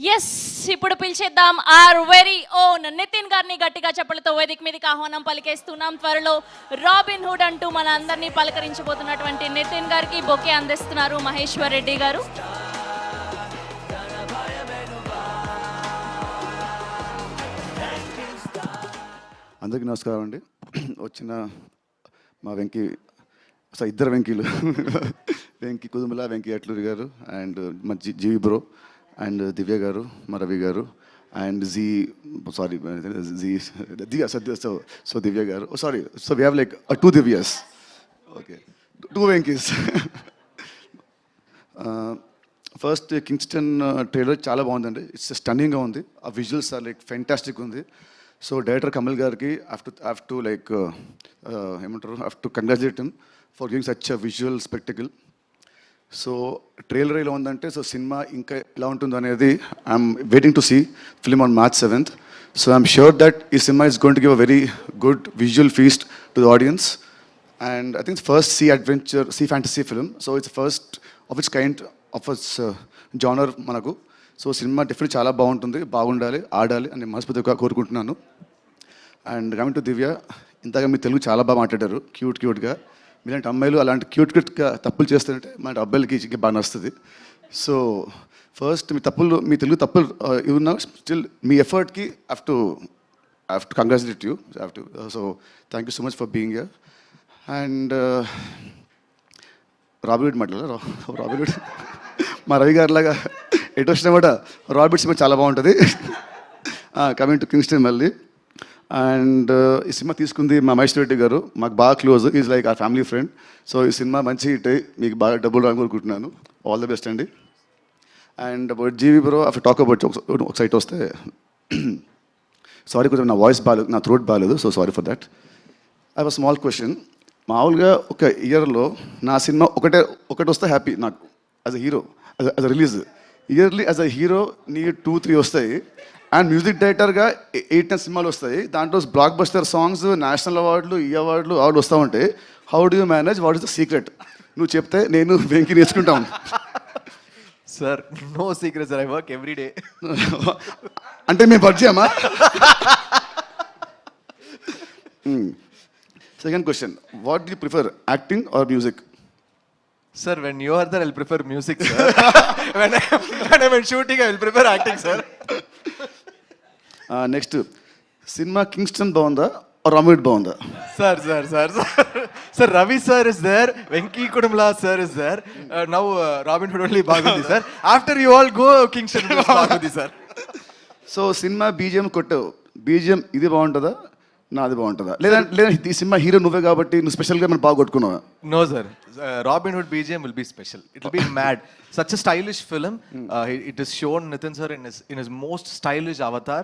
Yes, ఇప్పుడు పిలిచేద్దాం are very own Nitin గారిని గట్టిగా చెప్పలతో వేదిక మీదకి ఆహ్వానం పలికేస్తున్నాం. త్వరలో రాబిన్ హుడ్ అంటూ మన అందరినీ పలకరించబోతున్నటువంటి నితిన్ గారికి బొకే అందిస్తున్నారు మహేశ్వర్ రెడ్డి గారు. అందరికీ నమస్కారం అండి. వచ్చిన మా వెంకీ ఇద్దరు వెంకీలు వెంకీ కుదుమల, వెంకీ అట్లూరి గారు అండ్ మా జీవి బ్రో అండ్ దివ్య గారు, మా రవి గారు and so Divya garu. So we have like 2 Divyas. Okay, 2 Venkys. First Kingston trailer చాలా బాగుందండి. ఇట్స్ స్టన్నింగ్గా ఉంది. ఆ విజువల్స్ ఆర్ లైక్ ఫెంటాస్టిక్ ఉంది. సో డైరెక్టర్ కమల్ గారికి have to congratulate him for giving such a visual spectacle. So trailer ఇలా ఉందంటే సో సినిమా ఇంకా ఎలా ఉంటుందో అనేది I'm waiting to see film on March 7th. So I'm sure that ఈ cinema is going to give a very good visual feast to the audience. And I think first sea fantasy film. So it's first of its kind of its genre మనకు. So సినిమా definitely చాలా బాగుంటుంది, బాగుండాలి, ఆడాలి అని మనస్ఫూర్తిగా కోరుకుంటున్నాను. And coming to దివ్య, ఇంతగా మీ తెలుగు చాలా బాగా మాట్లాడారు, క్యూట్గా. మీలాంటి అమ్మాయిలు అలాంటి క్యూట్గా తప్పులు చేస్తుంటే మన అబ్బాయిలకి బాగా నచ్చుతుంది. సో ఫస్ట్ మీ తెలుగు తప్పులు ఇవ్వన్నా స్టిల్ మీ ఎఫర్ట్కి have to congratulate you. So thank you so much for being here. And Robin మాట్లాడారు. రాబిన్ మా రవి గారిలాగా ఎటు వచ్చినా కూడా రాబిట్ సినిమా చాలా బాగుంటుంది. కమింగ్ టు కింగ్స్టన్ మళ్ళీ. అండ్ ఈ సినిమా తీసుకుంది మా మహేశ్వర్ రెడ్డి గారు, మాకు బాగా close, is like a family friend. So ఈ సినిమా మంచి హిట్ అయ్యి మీకు బాగా డబ్బులు రాని కోరుకుంటున్నాను. ఆల్ ద బెస్ట్ అండి. And about GV bro after talk about ఒక సైట్ వస్తే సారీ, కొంచెం నా వాయిస్ బాగాలేదు, నా థ్రోట్ బాగాలేదు, so sorry for that. I have a small question. మామూలుగా ఒక ఇయర్లో నా సినిమా ఒకటి వస్తే హ్యాపీ నాకు as a hero, as a release. Yearly as a hero నీ 2-3 వస్తాయి. అండ్ మ్యూజిక్ డైరెక్టర్గా 8-10 సినిమాలు వస్తాయి. దాంట్లో బ్లాక్ బస్టర్ సాంగ్స్, నేషనల్ అవార్డులు, ఈ అవార్డులు వస్తూ ఉంటాయి. How do you manage? What is the secret? నువ్వు చెప్తే నేను వెంకీ నేర్చుకుంటాను. Sir, no secret sir, I work every day. అంటే మేము పరిచయమా? Second question, what do you prefer, acting or music? Sir, when you are there, I'll prefer music, sir. when I'm in shooting, I will prefer acting, sir. Next, cinema Kingston బాగుందా robin బాగుందా? Sir, Ravi sir is there, Venki Kudumla sir is there. Now Robin Hood only bagundi, sir. After you all go, Kingston will bagundi, sir. So cinema BGM కొట్టావు, BGM ఇది బాగుంటుందా నాది బాగుంటుందా? లేదా ఈ cinema hero నువ్వే కాబట్టి నువ్వు స్పెషల్గా మనం బాగా కొట్టుకున్నావా? No, sir. Robin Hood BGM will be special. It will be mad. Such a stylish film. It is shown Nitin sir in his most stylish avatar.